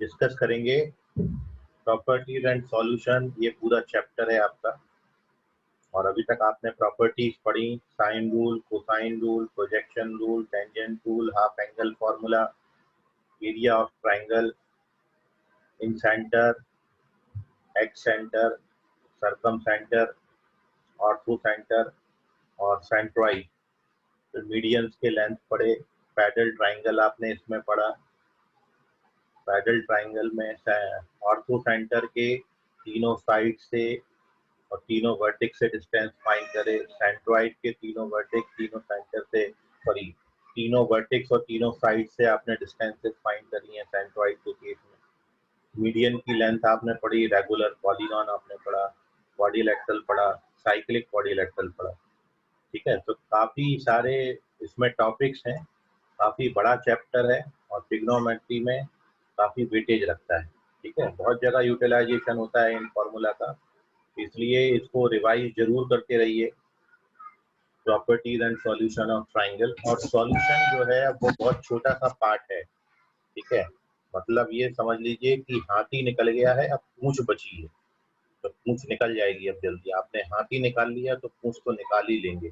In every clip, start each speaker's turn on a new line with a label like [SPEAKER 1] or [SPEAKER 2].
[SPEAKER 1] Discuss करेंगे properties and solution. ये पूरा चैप्टर है आपका, और अभी तक आपने प्रॉपर्टीज पढ़ी, sine rule, cosine rule, projection rule, tangent rule, half angle formula, area of triangle, incentre, excentre, circumcentre, orthocentre और सेंट्रॉइड। तो मीडियंस के लेंथ पढ़े। पैडल ट्राइंगल आपने इसमें पढ़ा। पैडल ट्राइंगल में ऑर्थो सेंटर के तीनों साइड से और तीनों वर्टेक्स से डिस्टेंस फाइंड करे। सेंट्रॉइड के तीनों वर्टेक्स तीनों सेंटर से, सॉरी, तीनों वर्टेक्स और तीनों साइड से आपने डिस्टेंसेस फाइंड करी है सेंट्रॉइड के केस में। मीडियन की लेंथ आपने पढ़ी, रेगुलर, पॉलीगॉन आपने पढ़ा, क्वाड्रिलैटरल पढ़ा, साइक्लिक क्वाड्रिलैटरल पढ़ा। ठीक है, तो काफी सारे इसमें टॉपिक्स हैं, काफी बड़ा चैप्टर है और ट्रिग्नोमेट्री में काफी वेटेज रखता है। ठीक है, बहुत जगह यूटिलाइजेशन होता है इन फॉर्मूला का, इसलिए इसको रिवाइज जरूर करते रहिए। Properties and solution of triangle, और सॉल्यूशन जो है वो बहुत छोटा सा पार्ट है। ठीक है, मतलब ये समझ लीजिए कि हाथी निकल गया है, अब पूंछ बची है, तो पूंछ निकल जाएगी अब जल्दी। आपने हाथी निकाल लिया तो पूंछ तो निकाल ही लेंगे।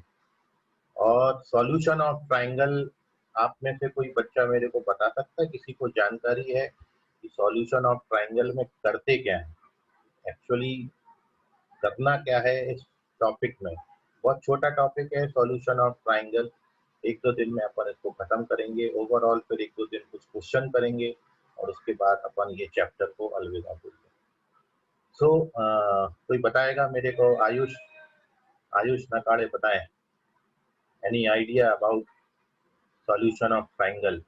[SPEAKER 1] और सॉल्यूशन ऑफ ट्राइंगल, आप में से कोई बच्चा मेरे को बता सकता है, किसी को जानकारी है कि सॉल्यूशन ऑफ ट्राइंगल में करते क्या है, एक्चुअली करना क्या है इस टॉपिक में? बहुत छोटा टॉपिक है सॉल्यूशन ऑफ ट्राइंगल। एक दो दिन में अपन इसको खत्म करेंगे ओवरऑल, फिर एक दो दिन कुछ क्वेश्चन करेंगे और उसके बाद अपन ये चैप्टर को अलविदा बोलेंगे। सो कोई बताएगा मेरे को? आयुष नकाड़े बताएं, any idea about solution of triangle?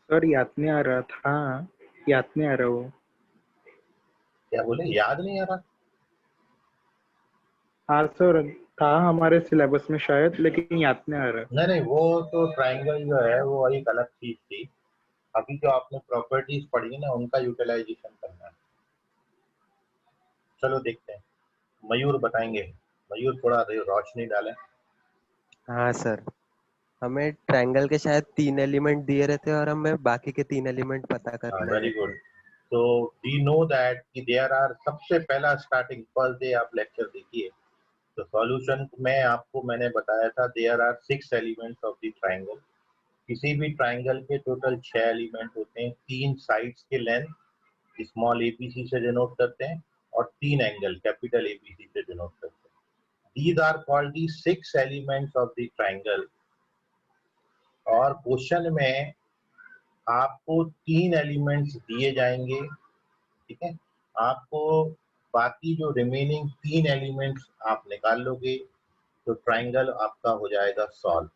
[SPEAKER 2] Sir याद नहीं आ रहा था, याद नहीं आ रहा वो।
[SPEAKER 1] क्या बोले, याद नहीं आ रहा?
[SPEAKER 2] हाँ सर, था हमारे सिलेबस में शायद, लेकिन याद नहीं आ रहा।
[SPEAKER 1] नहीं, वो तो ट्राइंगल जो है वो एक अलग चीज थी। अभी जो आपने प्रॉपर्टीज पढ़ी है ना, उनका यूटिलाइजेशन करना है। चलो देखते हैं, मयूर बताएंगे। मयूर थोड़ा रोशनी डालें।
[SPEAKER 3] हाँ सर, हमें ट्रायंगल के शायद 3 एलिमेंट दिए रहते हैं और हमें बाकी के 3 एलिमेंट पता करने
[SPEAKER 1] वेरी
[SPEAKER 3] रहते
[SPEAKER 1] गुड।
[SPEAKER 3] हैं।
[SPEAKER 1] तो वी नो दैट कि देयर आर, सबसे पहला स्टार्टिंग फर्स्ट डे आप लेक्चर देखिए तो सॉल्यूशन में आपको मैंने बताया था there are 6 elements of the triangle. किसी भी ट्राइंगल के टोटल 6 एलिमेंट होते हैं। 3 साइड्स के लेंथ स्मॉल एबीसी से डिनोट करते हैं और 3 एंगल कैपिटल एबीसी से डिनोट करते हैं। These are called the 6 elements of the triangle। और क्वेश्चन में आपको 3 एलिमेंट्स दिए जाएंगे। ठीक है, आपको बाकी जो रिमेनिंग 3 एलिमेंट्स आप निकाल लोगे तो ट्राइंगल आपका हो जाएगा सॉल्व।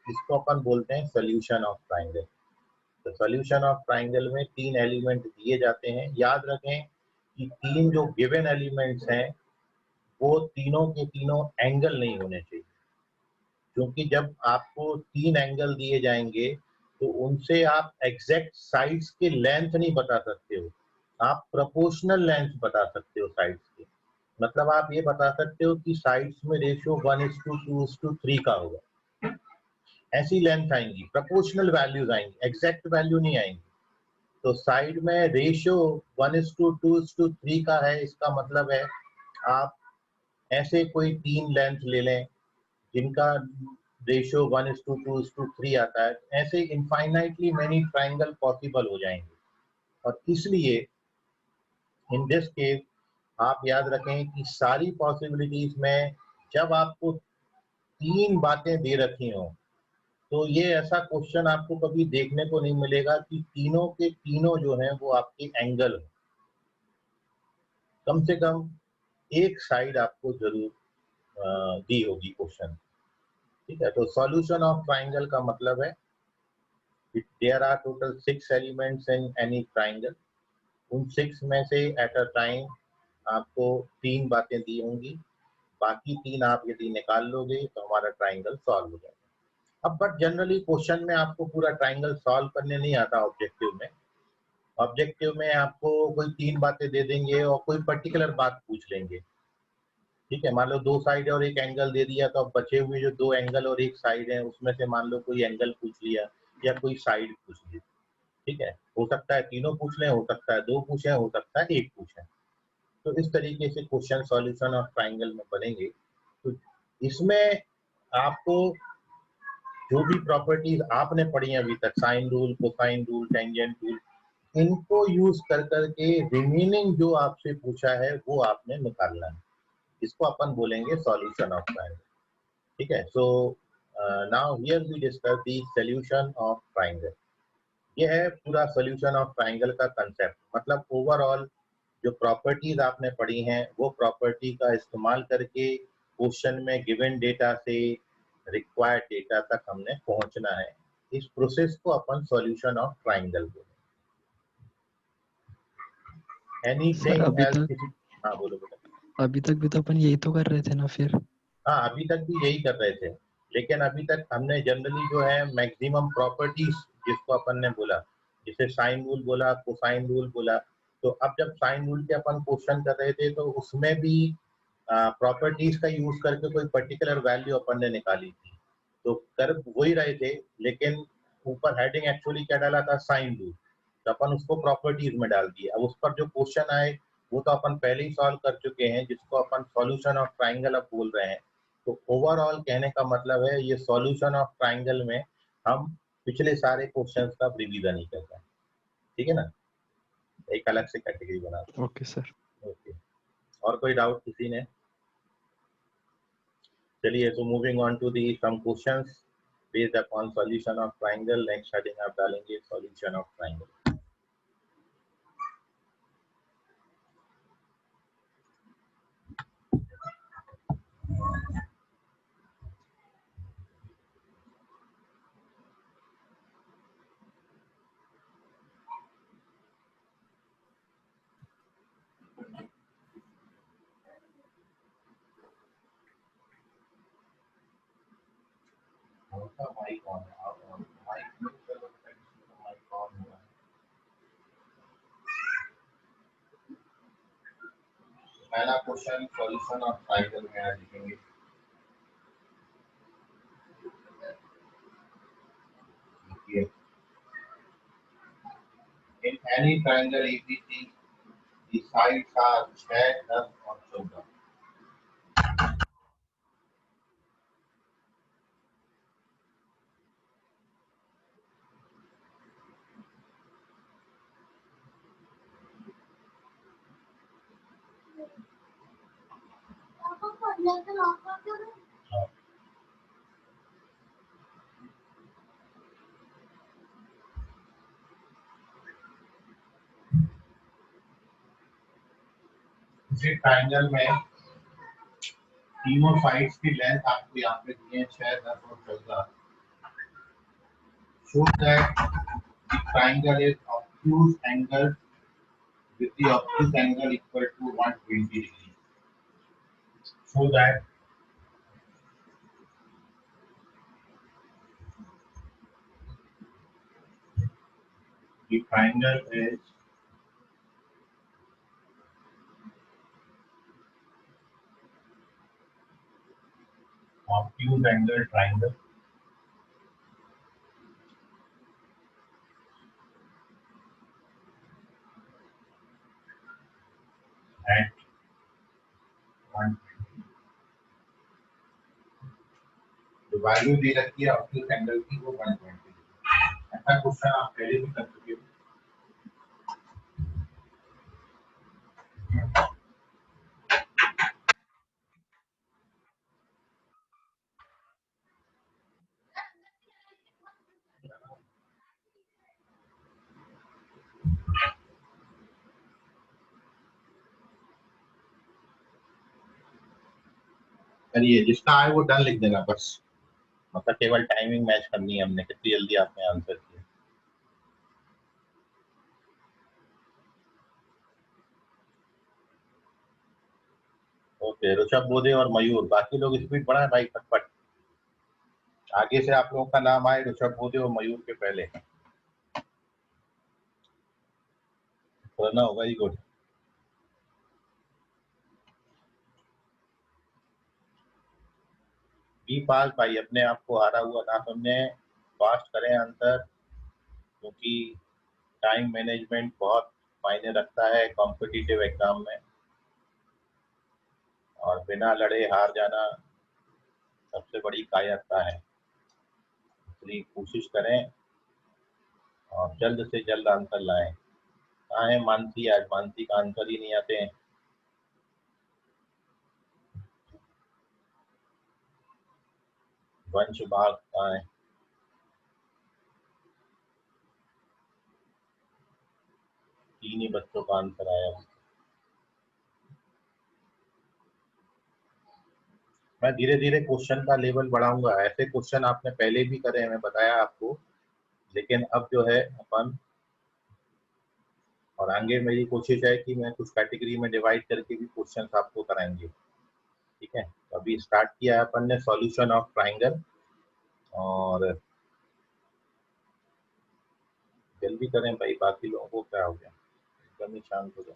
[SPEAKER 1] इसको अपन बोलते हैं सोल्यूशन ऑफ ट्राइंगल। तो सोल्यूशन ऑफ ट्राइंगल में 3 एलिमेंट दिए जाते हैं। याद रखें कि 3 जो गिवन एलिमेंट्स हैं वो तीनों के तीनों एंगल नहीं होने चाहिए, क्योंकि जब आपको 3 एंगल दिए जाएंगे तो उनसे आप एग्जैक्ट साइड्स के लेंथ नहीं बता सकते हो, आप प्रोपोर्शनल लेंथ बता सकते हो साइड्स के। मतलब आप ये बता सकते हो कि साइड्स में रेशियो 1:2:3 का होगा, ऐसी लेंथ आएंगी, प्रोपोर्शनल वैल्यूज आएंगी, एग्जैक्ट वैल्यू नहीं आएंगी। तो साइड में रेशियो 1:2:3 का है, इसका मतलब है आप ऐसे कोई 3 लेंथ ले लें जिनका रेशियो 1:2:3 आता है, ऐसे इनफाइनाइटली मेनी ट्राइंगल पॉसिबल हो जाएंगे। और इसलिए इन दिस केस आप याद रखें कि सारी पॉसिबिलिटीज में जब आपको 3 बातें दे रखी हों तो ये ऐसा क्वेश्चन आपको कभी देखने को नहीं मिलेगा कि तीनों के तीनों जो हैं वो आपके एंगल हो। कम से कम एक साइड आपको जरूर दी होगी क्वेश्चन। ठीक है, तो सॉल्यूशन ऑफ ट्राइंगल का मतलब है there are total 6 elements in any triangle. उन 6 में से एट अ टाइम आपको 3 बातें दी होंगी, बाकी 3 आप यदि निकाल लोगे तो हमारा ट्राइंगल सॉल्व हो जाएगा। अब बट जनरली क्वेश्चन में आपको पूरा ट्राइंगल सॉल्व करने नहीं आता। ऑब्जेक्टिव में, ऑब्जेक्टिव में आपको कोई 3 बातें दे देंगे और कोई पर्टिकुलर बात पूछ लेंगे। ठीक है, मान लो 2 साइड और एक एंगल दे दिया, तो अब बचे हुए जो 2 एंगल और एक साइड है उसमें से मान लो कोई एंगल पूछ लिया या कोई साइड पूछ ली। ठीक है, हो सकता है तीनों पूछ लें, हो सकता है 2 पूछें, हो सकता है 1 पूछें। तो इस तरीके से क्वेश्चन सॉल्यूशन ऑफ ट्राइंगल में बनेंगे। तो इसमें आपको जो भी प्रॉपर्टीज आपने पढ़ी हैं अभी तक, sine rule, cosine rule, tangent rule, इनको यूज कर करके रिमेनिंग जो आपसे पूछा है वो आपने निकालना है। इसको अपन बोलेंगे सॉल्यूशन ऑफ ट्राइंगल। ठीक है, so now here we discuss the solution of triangle. ये है पूरा सॉल्यूशन ऑफ ट्राइंगल का कंसेप्ट। मतलब ओवरऑल जो प्रॉपर्टीज आपने पढ़ी हैं वो प्रॉपर्टी का इस्तेमाल करके क्वेश्चन में गिवन डेटा से रिक्वायर्ड डेटा तक हमने पहुंचना है। इस प्रोसेस को अपन सॉल्यूशन ऑफ ट्राइंगल बोलेंगे।
[SPEAKER 4] सर
[SPEAKER 1] एनीथिंग
[SPEAKER 4] अभी
[SPEAKER 1] एल्स?
[SPEAKER 4] तक
[SPEAKER 1] हाँ बोलो बेटा।
[SPEAKER 4] अभी तक भी तो अपन यही तो कर रहे थे ना फिर।
[SPEAKER 1] हाँ, अभी तक भी यही कर रहे थे, लेकिन अभी तक हमने जनरली जो है मैक्सिमम प्रॉपर्टीज जिसको अपन ने बोला, जिसे साइन रूल बोला, कोसाइन रूल बोला। तो अब जब साइन रूल के अपन क्वेश्चन कर रहे थे तो उसमें भी प्रॉपर्टीज का यूज करके कोई पर्टिकुलर वैल्यू अपन ने निकाली थी। तो कर वही रहे थे, लेकिन ऊपर हेडिंग एक्चुअली क्या डाला था, साइन रूल। तो अपन उसको प्रॉपर्टीज में डाल दिए। अब उस पर जो क्वेश्चन आए वो तो अपन पहले ही सॉल्व कर चुके हैं, जिसको अपन सॉल्यूशन ऑफ ट्राइंगल अब बोल रहे हैं। तो ओवरऑल कहने का मतलब है ये सॉल्यूशन ऑफ ट्राइंगल में हम पिछले सारे क्वेश्चंस का रिवीजन ही करते हैं। ठीक है ना, एक अलग से कैटेगरी बना दो।
[SPEAKER 4] Okay sir.
[SPEAKER 1] ओके, और कोई डाउट किसी ने? चलिए, so moving on to the some questions based upon solution of triangle. Next heading आप डालेंगे solution of triangle। Mic on है, आप माइक म्यूट करो, माइक ऑन हुआ है। पहला क्वेश्चन सॉल्यूशन ऑफ ट्राइंगल में आज लिखेंगे। In any triangle ABC, the sides are 6, 10 और 14। इसी ट्राइंगल में तीनों साइड्स की लेंथ आपको यहाँ पे दिए हैं 6, 10 और 14। Show that the triangle is obtuse angle with the obtuse angle equal to 120 degrees. So that the triangle is obtuse angle triangle at 120। जो वैल्यू दे रखी है ऑब्ट्यूज एंगल की वो 120। ऐसा क्वेश्चन आप पहले भी कर चुके हो। चलिए, जिसका आए वो डन लिख देना बस। मतलब केवल टाइमिंग मैच करनी है हमने, कितनी जल्दी आपने आंसर किया। ओके, ऋषभ बोधे और मयूर, बाकी लोग स्पीड बढ़ाए भाई फटफट। आगे से आप लोगों का नाम आए ऋषभ बोधे और मयूर के पहले। करना वेरी गुड। बी पास भाई, अपने आप को हारा हुआ ना समझे, फास्ट करें आंसर, क्योंकि टाइम मैनेजमेंट बहुत मायने रखता है कॉम्पिटिटिव एग्जाम में, और बिना लड़े हार जाना सबसे बड़ी कायरता है। इसलिए कोशिश करें और जल्द से जल्द आंसर लाएं। कहाँ है मानसी? आज मानसी का आंसर ही नहीं आते हैं। वंश बाग कहाँ है? तीन ही बच्चों का आंसर आया। मैं धीरे धीरे क्वेश्चन का लेवल बढ़ाऊंगा। ऐसे क्वेश्चन आपने पहले भी करे हैं, मैं बताया आपको, लेकिन अब जो है अपन, और आगे मेरी कोशिश है कि मैं कुछ कैटेगरी में डिवाइड करके भी क्वेश्चन आपको कराएंगे। ठीक है, तो अभी स्टार्ट किया है अपन ने सॉल्यूशन ऑफ ट्राइंगल, और जल्दी करें भाई, बाकी लोगों को क्या हो गया, एकदम ही शांत हो गया।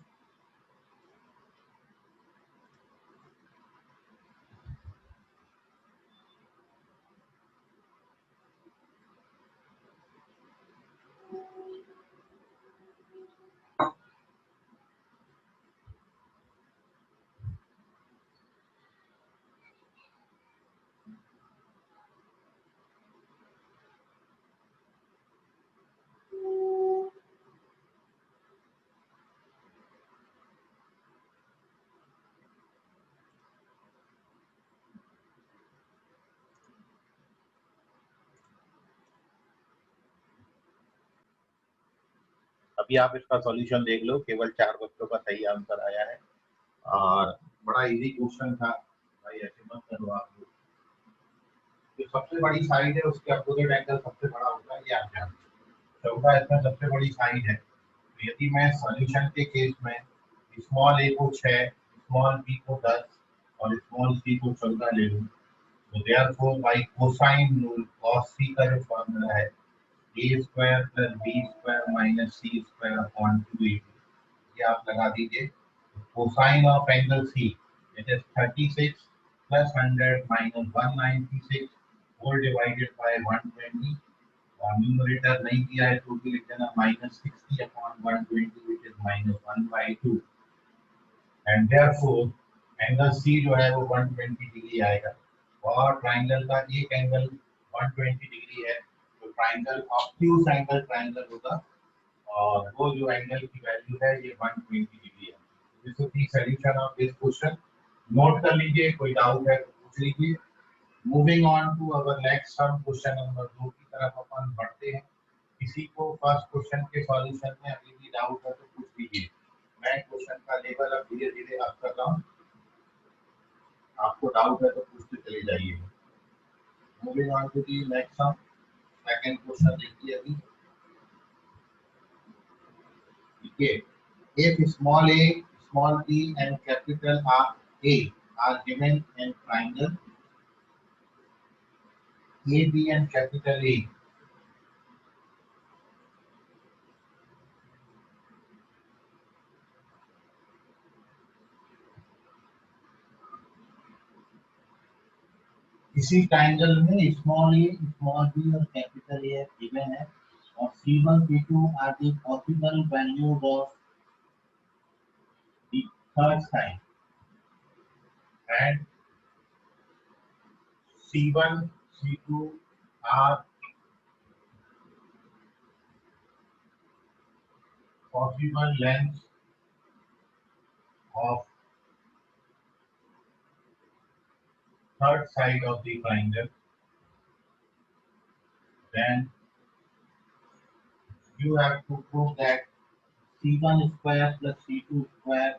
[SPEAKER 1] अभी आप इसका सॉल्यूशन देख लो, केवल 4 बच्चों का सही आंसर आया है, और बड़ा इजी क्वेश्चन था भाई, ऐसे मत करो आप लोग। जो सबसे बड़ी साइड है उसके अपोजिट एंगल सबसे बड़ा होता है, ये आप जानते हैं। चौथा इसमें सबसे बड़ी साइड है, तो यदि मैं सॉल्यूशन के केस में स्मॉल ए को 6, स्मॉल बी को 10 और स्मॉल सी को 14 ले लूँ, तो therefore by cosine rule cos c का जो फॉर्मूला है a square plus B square minus C square upon 2ab, ये आप लगा दीजिए। Cosine of angle C it is 36 plus 100 minus 196 whole divided by 120, और न्यूमरेटर नहीं दिया है तो भी लिख देना minus 60 upon 120 which is minus 1/2, and therefore angle C जो है वो 120 डिग्री आएगा, और ट्राइंगल का एक एंगल 120 डिग्री है, तो ट्राइंगल ऑब्ट्यूज एंगल ट्राइंगल होगा, और वो जो एंगल की वैल्यू है ये 120 डिग्री है। This is the solution of this question. Note कर लीजिए, कोई डाउट है तो पूछ लीजिए। Moving on to our next sum, question number 2 की तरफ अपन बढ़ते हैं। किसी को फर्स्ट क्वेश्चन के सॉल्यूशन में अभी भी डाउट है तो पूछ लीजिए। मैं क्वेश्चन का लेवल अब धीरे धीरे अप कर रहा हूँ, आपको डाउट है तो पूछते चले जाइए। Moving on to the next sum, second question देखिए अभी। ठीक है, if small a, small b and capital A are given in triangle AB and capital A, इसी ट्राइंगल में स्मॉल ए, स्मॉल बी और कैपिटल ए गिवन है, और C1 C2 are the possible values of the third sine, and C1 C2 are possible lengths of third side of the triangle, then you have to prove that C1 square plus C2 square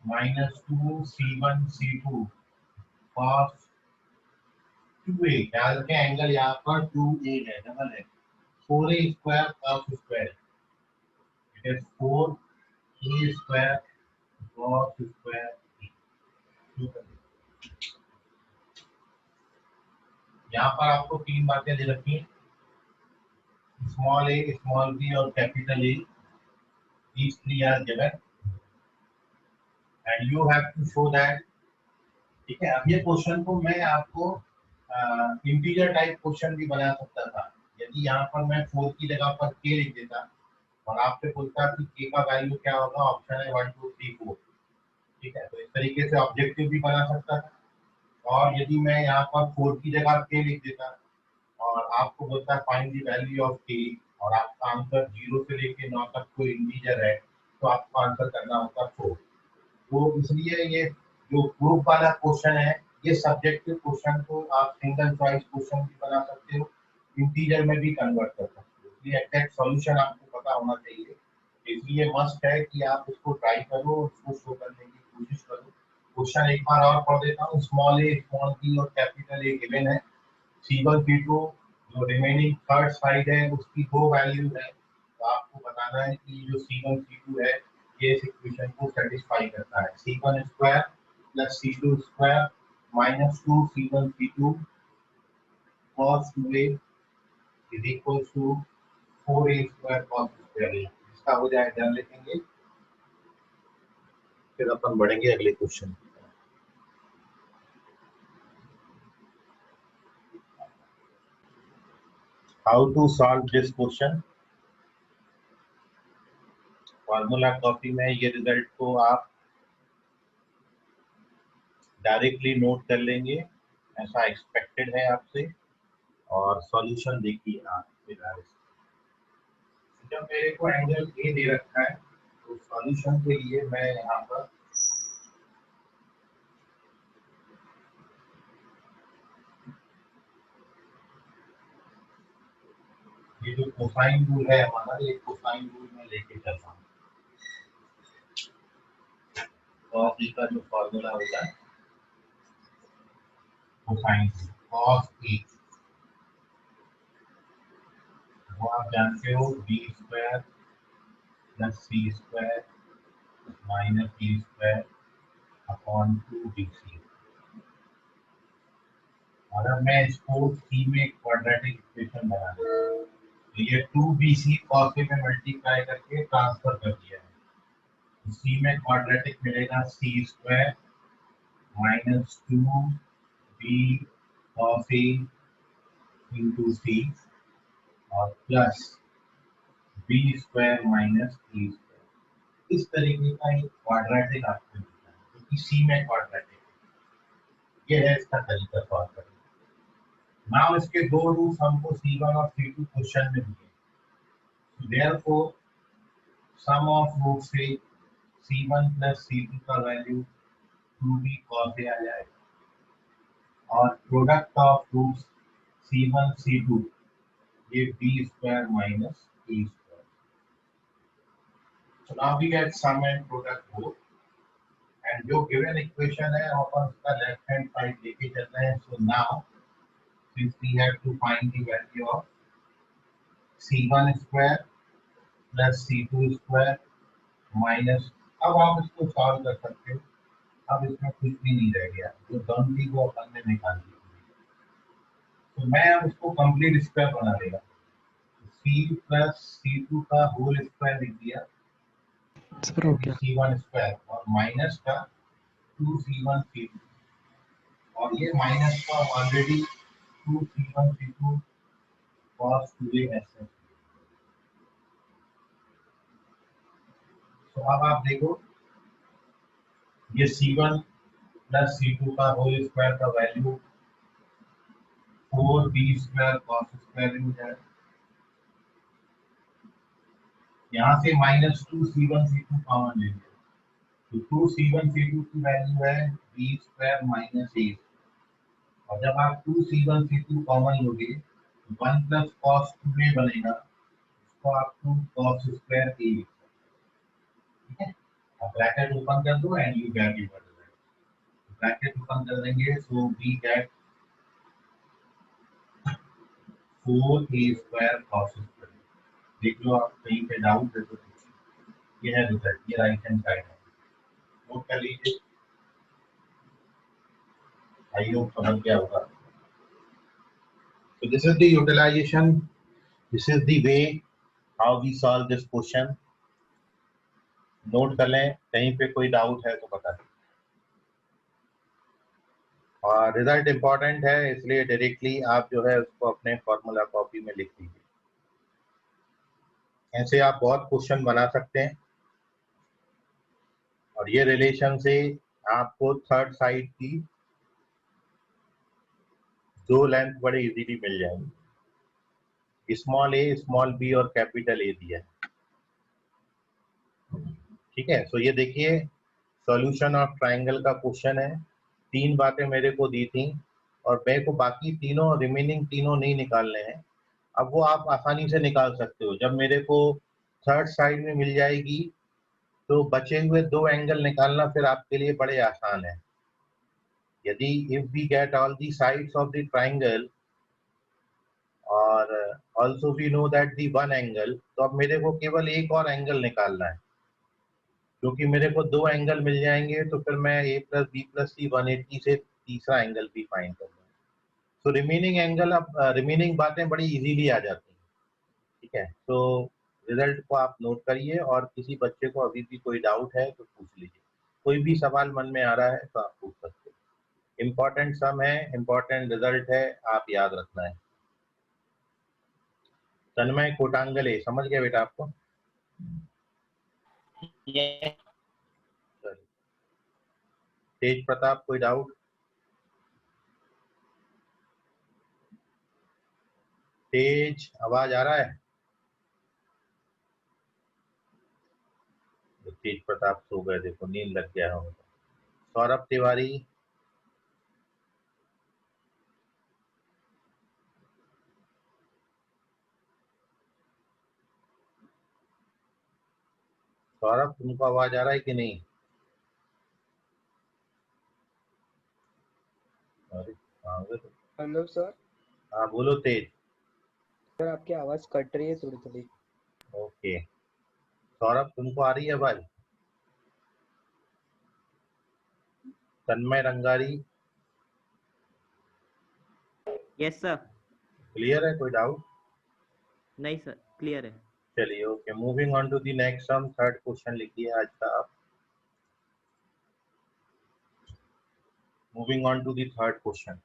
[SPEAKER 1] minus 2 C1 C2 cos 2a, ख्याल के angle यहाँ पर 2a है, double है, 4a square cos square, it is 4a square cos square. यहाँ पर आपको तीन बातें दे रखी हैं, स्मॉल ए, स्मॉल बी और capital A, these three are given and you have to show that। ठीक है, अब ये क्वेश्चन को मैं आपको इंटीजर टाइप क्वेश्चन भी बना सकता था। यदि यहाँ पर मैं 4 की जगह पर k लिख देता और आपसे पूछता कि k का वैल्यू क्या होगा, ऑप्शन है 1 2 3 4, ठीक है। तो इस तरीके से ऑब्जेक्टिव भी बना सकता था। और यदि मैं यहाँ पर 4 की जगह k लिख देता और आपको बोलता है find the value of k और आपका आंसर 0 से लेके 9 तक कोई इंटीजर है, तो आपको आंसर करना होता 4। तो इसलिए ये जो ग्रुप वाला क्वेश्चन है, ये सब्जेक्टिव क्वेश्चन को आप सिंगल चॉइस क्वेश्चन भी बना सकते हो, इंटीजर में भी कन्वर्ट कर सकते हो। इसलिए एग्जैक्ट सॉल्यूशन आपको पता होना चाहिए। इसलिए मस्ट है कि आप उसको ट्राई करो, उसको शो करने की कोशिश करो। क्वेश्चन एक बार और पढ़ देता हूँ। स्मॉल ए, स्मॉल बी और कैपिटल ए गिवन है। C1 C2 जो रिमेनिंग थर्ड साइड है उसकी 2 वैल्यू है, तो आपको बताना है कि जो C1 C2 है ये इस इक्वेशन को सेटिस्फाई करता है। C1 square plus C2 square minus 2 C1 C2 cos 2a is equal to 4a square cos square a। इसका हो जाए डन लिखेंगे, फिर अपन बढ़ेंगे अगले question. How to solve this question. Formula copy में ये रिजल्ट को आप डायरेक्टली नोट कर लेंगे, ऐसा एक्सपेक्टेड है आपसे। और सॉल्यूशन देखिए आप फिलहाल। जब मेरे को एंगल ए दे रखा है तो सॉल्यूशन के लिए मैं यहाँ पर ये जो कोसाइन रूल है हमारा, ये कोसाइन रूल में लेके चलता हूँ। cos ए का जो फॉर्मूला होता है कोसाइन cos ए, वो आप जानते हो B square plus C square minus B square upon 2bc। और अब मैं इसको सी में क्वाड्रेटिक इक्वेशन बना दूँ, तो ये 2bc cos ए में मल्टीप्लाई करके ट्रांसफर कर दिया है। सी में क्वाड्रेटिक मिलेगा सी स्क्वायर माइनस 2b cos ए इंटू सी और plus B square minus E square. इस तरीके का एक क्वाड्रेटिक आपको मिलता है क्योंकि सी में क्वाड्रेटिक, ये है इसका तरीका सॉल्व करने का। नाउ इसके दो रूट्स हमको C1 और C2 क्वेश्चन में दिए, देयरफॉर सम ऑफ रूट से C1 प्लस C2 का वैल्यू 2b cos ए आ जाएगा और product of roots C1 C2 ये b square minus e square. So now we get sum and product both, and जो given equation है अपन उसका left hand side लेके चल रहे हैं। So now since we have to find the value of C1 square plus C2 square minus, अब आप इसको सॉल्व कर सकते हो। अब इसमें कुछ भी नहीं रह गया, जो टर्म थी वो अपन ने निकाल दी। तो मैं अब इसको कंप्लीट स्क्वायर बना लेगा। C प्लस C2 का होल स्क्वायर लिख दिया
[SPEAKER 4] सर हो गया।
[SPEAKER 1] C1 स्क्वायर और माइनस का 2C1 C2 और ये माइनस का already 2C1 C2 cos 2a ऐसे। तो अब आप देखो ये C1 प्लस C2 का होल स्क्वायर का value 4b square cos square हो जाएगा। यहाँ से माइनस 2C1 C2 कॉमन ले लिया, तो 2C1 C2 की वैल्यू है b स्क्वायर माइनस a। और जब आप 2C1 C2 कॉमन लोगे तो 1 प्लस cos 2a बनेगा, उसको आप 2 cos स्क्वायर a, ठीक है। अब ब्रैकेट ओपन कर दो and you get your result. Bracket open कर देंगे, so we get 4a square cos square. देख लो आप कहीं पे डाउट है तो देखिए, ये है रिजल्ट, ये राइट हैंड साइड है, नोट कर लीजिए। आई होप समझ गया होगा। So this is the utilization, this is the way how we solve this question. Note कर लें, कहीं पे कोई डाउट है तो बता दें। और रिजल्ट इंपॉर्टेंट है, इसलिए डायरेक्टली आप जो है उसको अपने फॉर्मूला कॉपी में लिख लीजिए। ऐसे आप बहुत क्वेश्चन बना सकते हैं और ये रिलेशन से आपको थर्ड साइड की दो लेंथ बड़े इजीली मिल जाएंगी। स्मॉल ए, स्मॉल बी और कैपिटल ए दिया है। ठीक है, तो ये देखिए सॉल्यूशन ऑफ ट्राइंगल का क्वेश्चन है। 3 बातें मेरे को दी थी और मेरे को बाकी तीनों रिमेनिंग तीनों नहीं निकालने हैं। अब वो आप आसानी से निकाल सकते हो। जब मेरे को थर्ड साइड में मिल जाएगी तो बचे हुए 2 एंगल निकालना फिर आपके लिए बड़े आसान है। यदि if we get all the sides of the triangle और also we know that the one angle, तो अब मेरे को केवल एक और एंगल निकालना है। क्योंकि मेरे को 2 एंगल मिल जाएंगे तो फिर मैं a प्लस बी प्लस सी 180 से तीसरा एंगल भी फाइंड कर लूँगा। तो रिमेनिंग एंगल, अब रिमेनिंग बातें बड़ी इजीली आ जाती हैं। ठीक है, तो रिजल्ट को आप नोट करिए और किसी बच्चे को अभी भी कोई डाउट है तो पूछ लीजिए। कोई भी सवाल मन में आ रहा है तो आप पूछ सकते हैं। इम्पोर्टेंट सम है, इम्पोर्टेंट रिजल्ट है, आप याद रखना है। तन्मय कोटांगले, समझ गया बेटा आपको? चलिए। तेज प्रताप, कोई डाउट? तेज, आवाज आ रहा है? तो तेज प्रताप सो गए, देखो नींद लग गया होगा। सौरभ तिवारी, सौरभ तुमको आवाज आ रहा है कि नहीं? अरे कहाँ गए तुम?
[SPEAKER 5] Hello sir.
[SPEAKER 1] हाँ बोलो तेज।
[SPEAKER 5] सर आपकी आवाज कट रही है थोड़ी थोड़ी।
[SPEAKER 1] ओके, सौरभ तुमको आ रही है आवाज? Tanmay Rangari,
[SPEAKER 6] yes sir.
[SPEAKER 1] Clear है? कोई डाउट?
[SPEAKER 6] नहीं सर, क्लियर है।
[SPEAKER 1] चलिए okay, moving on to the next sum. Third question लिखिए आज का आप। Moving on to the third question.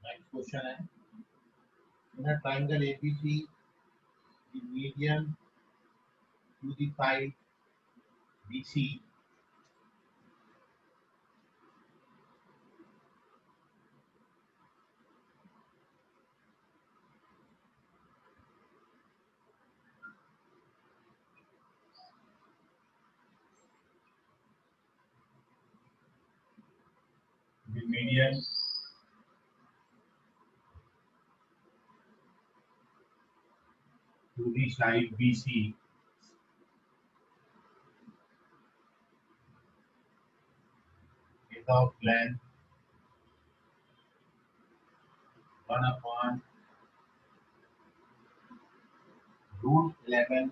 [SPEAKER 1] Next question है, in a triangle ABC the median to the side BC the median to the side BC is of length 1 upon root 11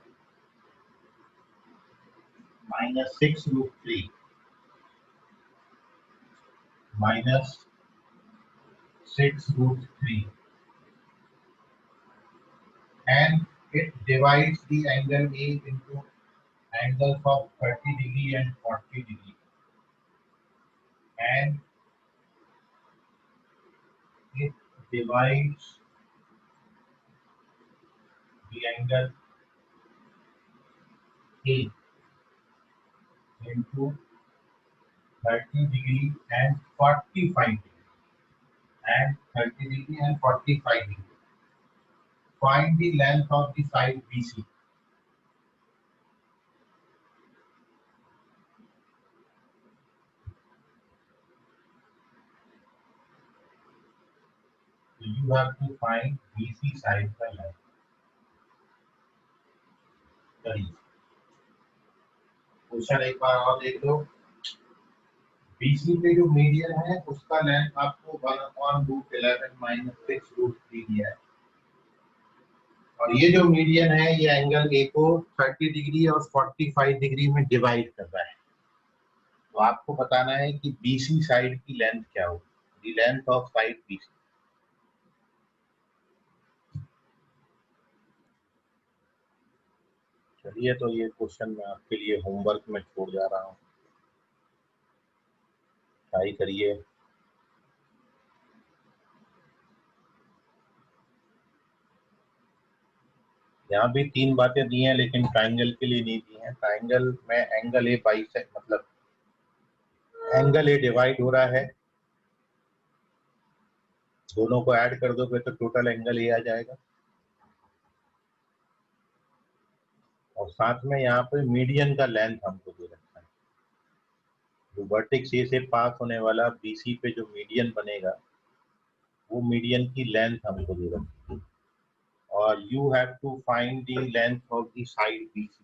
[SPEAKER 1] minus 6 root 3 minus 6 root 3, and it divides the angle A into angles of 30 degree and 40 degree, and it divides the angle A into 30 degree and 45 degree, and 30 degree and 45 degree. Find the length of the side BC. So you have to find BC side का length. करिए। Question एक बार और देख लो। BC पे जो median है उसका length आपको 1/√11 - 6√3 दिया है, और ये जो मीडियन है ये एंगल ए को 30 डिग्री और 45 डिग्री में डिवाइड कर रहा है। तो आपको बताना है कि BC साइड की लेंथ क्या होगी, the length of side BC। चलिए, तो ये क्वेश्चन मैं आपके लिए होमवर्क में छोड़ जा रहा हूँ, ट्राई करिए। यहाँ भी 3 बातें दी हैं लेकिन ट्राइंगल के लिए नहीं दी हैं। ट्राइंगल में एंगल ए बाइसेक्ट, मतलब एंगल ए डिवाइड हो रहा है, दोनों को ऐड कर दोगे तो टोटल एंगल ए आ जाएगा। और साथ में यहाँ पे मीडियन का लेंथ हमको दे रखा है, जो वर्टेक्स ए से पास होने वाला BC पे जो मीडियन बनेगा वो मीडियन की लेंथ हमको दे रखी है। और you have to find the length of the side BC,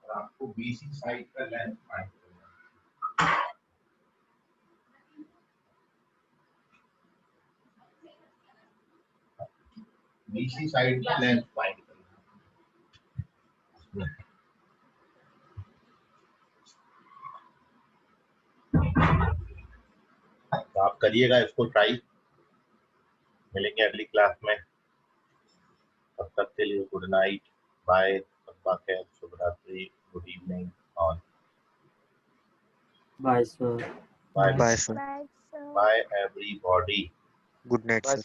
[SPEAKER 1] और आपको BC साइड का लेंथ फाइंड करना है। BC साइड का लेंथ फाइंड करना है। तो आप करिएगा इसको ट्राई। मिलेंगे अगली क्लास में, तब तक के लिए गुड नाइट, बाय, शुभ रात्रि, गुड इवनिंग और
[SPEAKER 5] bye sir.
[SPEAKER 1] Bye
[SPEAKER 4] bye sir.
[SPEAKER 1] Bye everybody.
[SPEAKER 4] Good night sir.